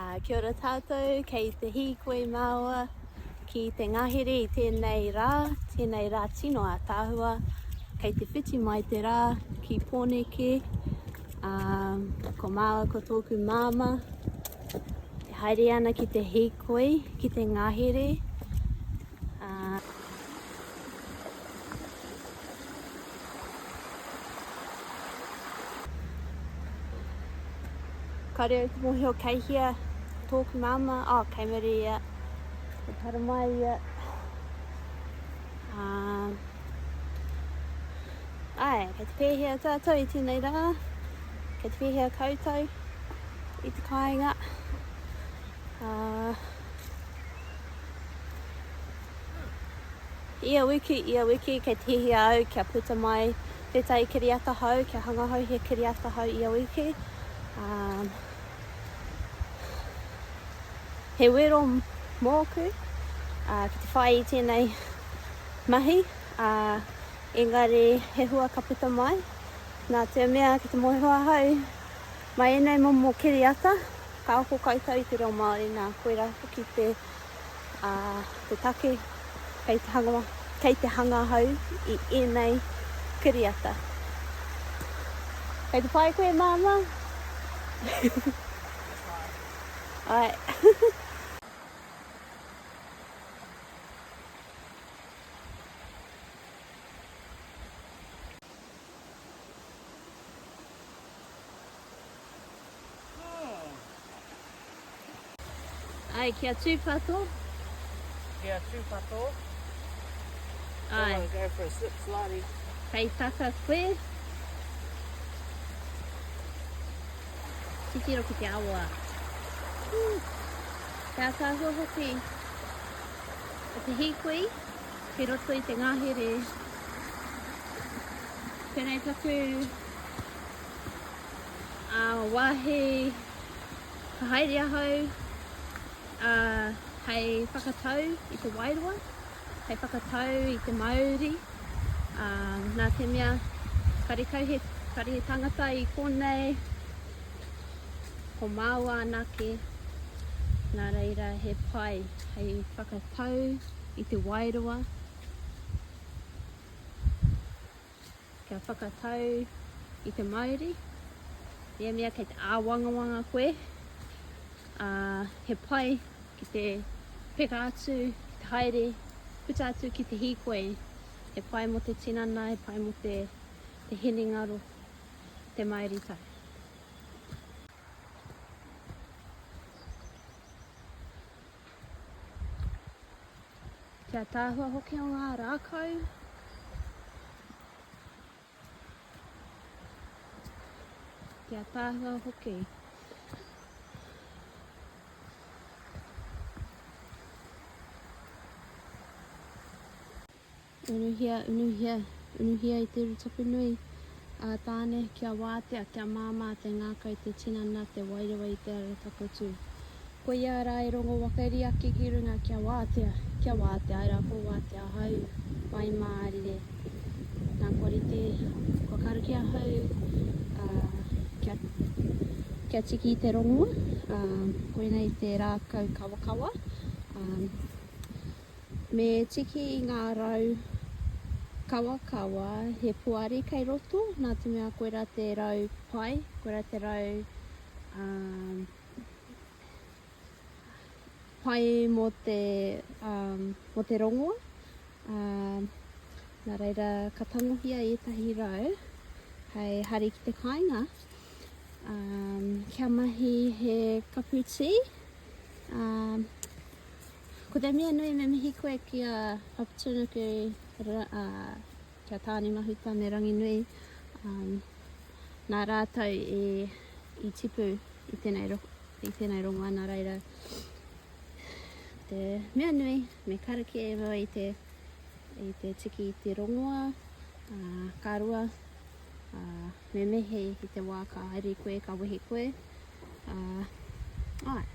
Kia ora tātou, kei te hīkoi māua, ki te Ngāhere I tēnei rā tino a tāhua, kei te whiti mai te rā, ki pōneke, ko māua ko tōku māma, te haere ana ki te hīkoi, ki te Ngāhere. Ka reo te mohio kei hia tōku māma, kei meri ia, te taramai ia. Kei te pēhea tātou I tēnei rā, kei te pēhea koutou I te kāinga. Ia wiki, kei te hihia au, kia puta mai tētai kiriata hau, kia hanga hau he kiriata hau ia wiki. He wero mōku, ki te whai I tēnei mahi, engari he hua ka puta mai. Nā te mea ki te moehoa hau, mai enei momo kiriata, ka oko koutou I Te Reo Māori, nā koera hoki te take, kei te hanga hau I enei kiriata. Kei te whai koe māma? Ai. Ai, kia tūpato. Kia tūpato. Ai. I want to go for a slip slidey. Kei taka koe. Titiro ki te awa. Kia tāhua hoki. O te hīkoi, ki roto I te Ngāhere. Pēnei taku wāhi ka haere ahau. Hei whakatau I te wairua. Hei whakatau I te Māori. Nā te mea, kare he tangata I konei. Ko māua anake. Nā reira he pai. Hei whakatau I te wairua. Kia whakatau I te Māori. Ia mea kei te āwangawanga koe. He pai ki te peka atu, ki te haere, puta atu ki te hīkoi. He pai mo te tinana, he pai mo te hinengaro, te Māori tai. Kia tāhua hoki o ngā rākau. Kia tāhua hoki. Unuhia I te rutapu nui. Tāne kia wātea, kia māmā, te ngākau, te tinana, te wairua I te aratakotu. Ko ia rā I rongo wakairi ake ki runga kia wātea, ai rā ko wātea hau, mai mārire. Nā kore te whakarukia hau, kia tiki I te rongoa, koenei te rākau kawakawa. Me tiki I ngā rau kawakawa, he puari kei roto, nā te mea koera te rau pai, koera te rau pai mo te rongoa. Nā reira, ka tangohia ētahi rau, hei hari ki te kāinga. Kia mahi he kaputi. Ko te mea nui me mihi koe kia Papatunuku, kia tāne mahuta me rangi nui. Nā rātou I tipu I tēnei rongoa, nā reira. Te mea nui, me karakia e mua I te tiki I te rongoa, kārua, me mehe I te wā ka haere koe, ka wehe koe. Ai.